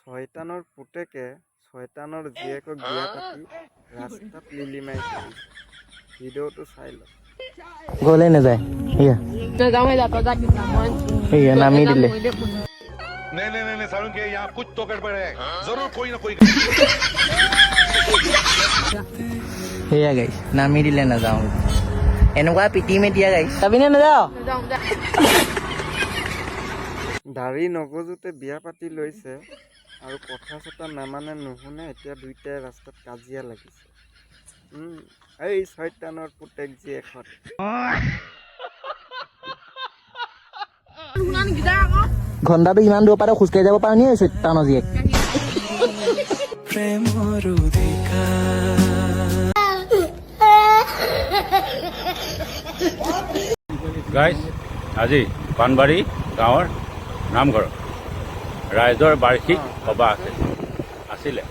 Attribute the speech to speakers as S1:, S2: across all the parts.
S1: ছয়তানৰ পুতেকে ছয়তানৰ জীয়েকক বিয়া পাতি ৰাস্তাত লিলিমাই কৰিছে। ভিডিঅ'টো চাই লওক।
S2: গলে নাযায় নামি দিলে
S3: नहीं नहीं नहीं सारुण के यहाँ कुछ तो गड़बड़ है जरूर कोई ना कोई
S2: সেয়া গাইছ নামি দিলে নাযাওঁ এনেকুৱা পিটি মেটিয়া গাইছ যাবিনে নাযাওঁ
S1: দাড়ি নগজোতে বিয়া পাতি লৈছে আৰু কথা চথা নামানে নুশুনে। এতিয়া দুইটাই ৰাস্তাত কাজিয়া লাগিছে। এই ছয়তানৰ পুতেক জীয়েকহঁত
S2: ঘণ্টাটো ইমান দূৰৰ পৰা খোজকাঢ়ি যাব পাৰো নি টানৰ জীয়েক
S4: গাইজ আজি পাণবাৰী গাঁৱৰ নামঘৰত ৰাইজৰ বাৰ্ষিক সভা আছিলে।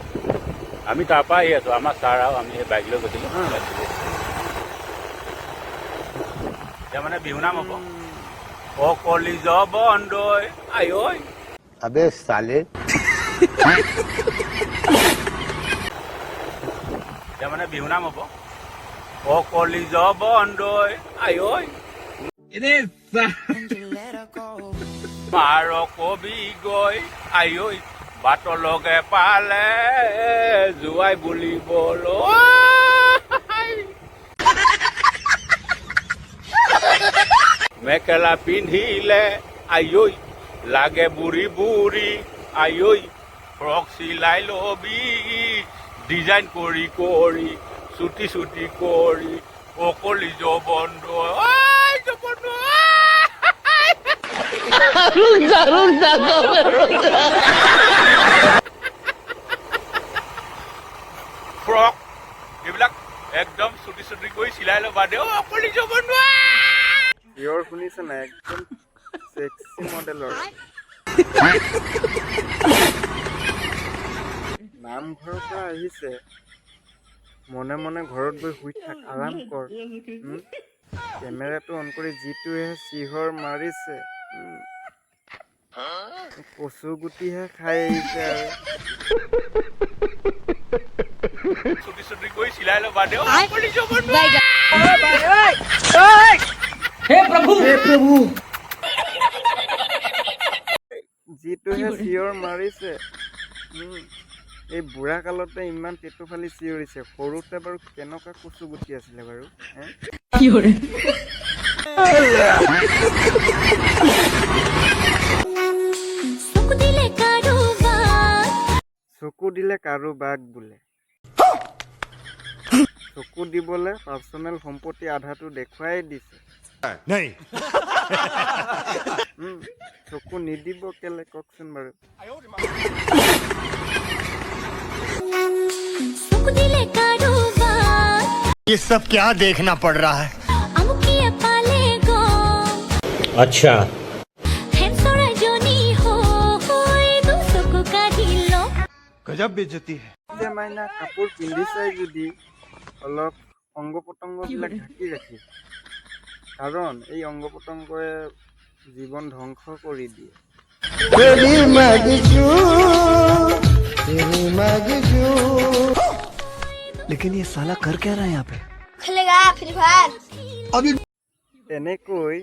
S4: আমি তাৰ পৰা আহি আছোঁ। আমাৰ ছাৰ আৰু আমি সেই বাইক লৈ গৈছিলোঁ। এতিয়া মানে বিহু নাম হ'ব। কলিজ বন্দৈ আই ঐ
S5: अबे साले
S4: এতিয়া মানে বিহু নাম হ'ব। কলিজ বন্দৈ আই ঐ মাৰ কবি গৈ আই ঐ বাট লগে পালে জোৱাই বুলিবলৈ মেখেলা পিন্ধিলে আই ঐ লাগে বুঢ়ী বুঢ়ী আই ঐ ফ্ৰক চিলাই লবি ডিজাইন কৰি কৰি চুটি চুটি কৰি কলিজ বন্দৈ ফ্ৰক এইবিলাক একদম চুটি চুটি কৰি চিলাই ল'বা দে কলিজ বন্দৈ
S1: পিয়ৰ শুনিছে না একদম সেক্সি মডেলৰ নামঘৰৰ পৰা আহিছে। মনে মনে ঘৰত গৈ শুই থাক, আৰাম কৰ। কেমেৰাটো অন কৰি যিটোহে চিহৰ মাৰিছে। কচু গুটিহে খাই আহিছে আৰু
S4: চুটি চুটি কৰি চিলাই ল'বা দে কলিজ বন্দৈ
S1: যিটোহে চিঞৰ মাৰিছে। এই বুঢ়া কালতে ইমান পেটু ফালি চিঞৰিছে। সৰুতে বাৰু কেনেকুৱা কচু গুটি আছিলে বাৰু? চকু দিলে কাৰোবাক বোলে। চকু দিবলে পাৰ্চনেল সম্পত্তি আধাটো দেখুৱাই দিছে। চকু নিদিব কেলে কওকচোন বাৰু?
S5: ये सब क्या देखना पड़ रहा है?
S4: अच्छा
S5: गजब बेइज्जती है।
S1: যে মাইনা কাপোৰ পিন্ধিছে যদি অলপ অংগ পতংগবিলাক ঢাকি ৰাখি, কাৰণ এই অংগ পতংগই জীৱন ধ্বংস কৰি দিয়ে।
S5: लेकिन ये साला कर क्या रहा है यहाँ पे?
S1: তেনেকৈ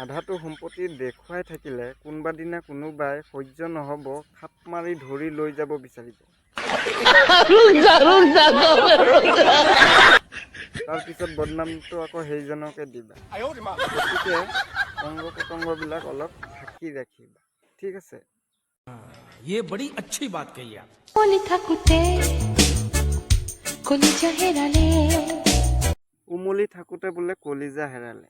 S1: আধাটো সম্পত্তি দেখুৱাই থাকিলে কোনোবা দিনা কোনোবাই সহ্য নহ'ব, খাপ মাৰি ধৰি লৈ যাব বিচাৰিব। তাৰপিছত বদনামটো আকৌ সেইজনকে দিবা। গতিকে অংগ পতংগবিলাক অলপ ঢাকি ৰাখিবা, ঠিক আছে?
S4: ये बड़ी अच्छी बात कही आप।
S1: উমলি থাকোতে বোলে কলিজা হেৰালে।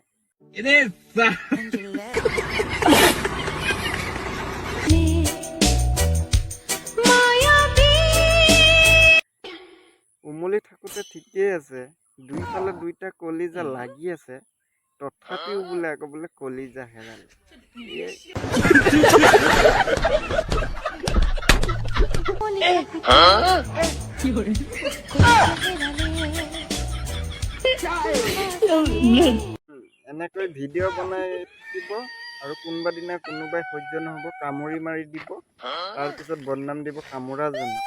S1: উমলি থাকোতে ঠিকেই আছে, দুইফালে দুইটা কলিজা লাগি আছে, তথাপিও বোলে আকৌ বোলে কলিজা হেৰালে। এনেকৈ ভিডিঅ' বনাই দিব, আৰু কোনোবা দিনা কোনোবাই সহ্য নহ'ব কামুৰি মাৰি দিব তাৰপিছত বদনাম দিব কামোৰাজনক।